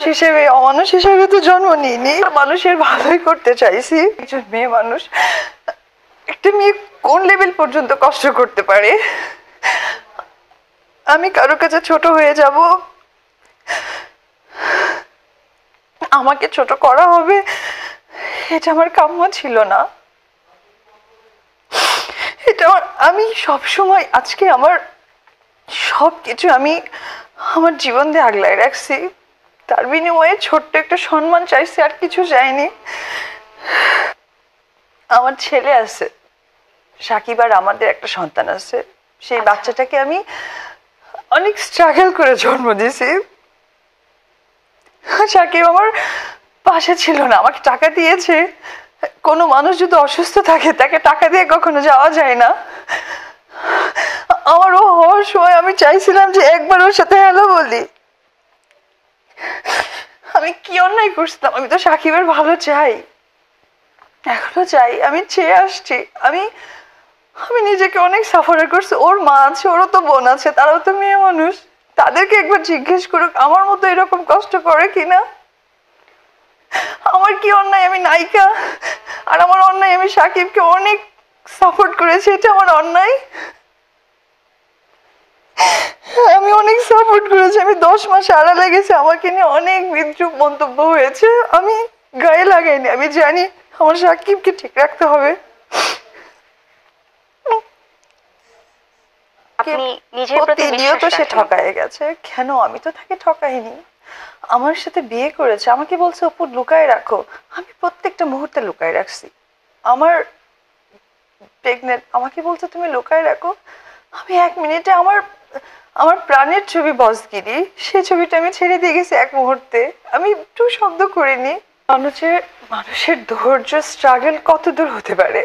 হিসেবে অমানুষ হিসেবে তো জন্ম নিইনি, মানুষের ভালোই করতে চাইছি। একজন মেয়ে মানুষ, একটা মেয়ে কোন লেভেল পর্যন্ত কষ্ট করতে পারে? আমি কারো কাছে ছোট হয়ে যাব, আমাকে ছোট করা হবে, এটা আমার কাম্য ছিল না। এটা আমি সবসময়, আজকে আমার সবকিছু আমি আমার জীবন দিয়ে আগলায় রাখছি, তার বিনিময়ে ছোট্ট একটা সম্মান চাইছি, আর কিছু চাইনি। আমার ছেলে আছে, সাকিব, আর আমাদের একটা সন্তান আছে। সেই বাচ্চাটাকে আমি অনেক স্ট্রাগল করে জন্ম দিয়েছি। সাকিব আমার পাশে ছিল না, আমাকে টাকা দিয়েছে। কোনো মানুষ যদি অসুস্থ থাকে তাকে টাকা দিয়ে কখনো যাওয়া যায় না। আমার ও হওয়ার সময় আমি চাইছিলাম যে একবার ওর সাথে হ্যালো বলি। আমি কি অন্যায় করছিলাম? আমি তো সাকিবের ভালো চাই, এখনো চাই, আমি চেয়ে আসছি। আমি আমি নিজেকে অনেক সাফার করছি। ওর মা আছে, ওরও তো বোন আছে, তারাও তো মেয়ে মানুষ। তাদেরকে একবার জিজ্ঞেস করুক আমার মতো এরকম কষ্ট করে কিনা। আমার কি অন্যায়? আমি নায়িকা, আর আমার অন্যায় আমি সাকিবকে অনেক সাপোর্ট করেছি, এটা আমার অন্যায়? আমি অনেক সাপোর্ট করেছি, আমি 10 মাস আড়ালে গেছি, আমাকে নিয়ে অনেক বিদ্রূপ মন্তব্য হয়েছে, আমি গায়ে লাগাইনি। আমি জানি আমার সাকিবকে ঠিক রাখতে হবে। প্রতিনিয়ত সে ঠকায় গেছে, কেন? আমি তো তাকে ঠকাইনি। আমার সাথে বিয়ে করেছে, আমাকে বলছে অপু লুকায় রাখো, আমি প্রত্যেকটা মুহূর্তে লুকায় রাখছি। আমার প্রেগনেন্ট, আমাকে বলছে তুমি লুকায় রাখো। আমি 1 মিনিটে আমার আমার প্রাণের ছবি বসগিরি, সেই ছবিটা আমি ছেড়ে দিয়ে গেছি 1 মুহূর্তে। আমি একটু শব্দ করিনি। মানুষের ধৈর্য, স্ট্রাগল কত দূর হতে পারে।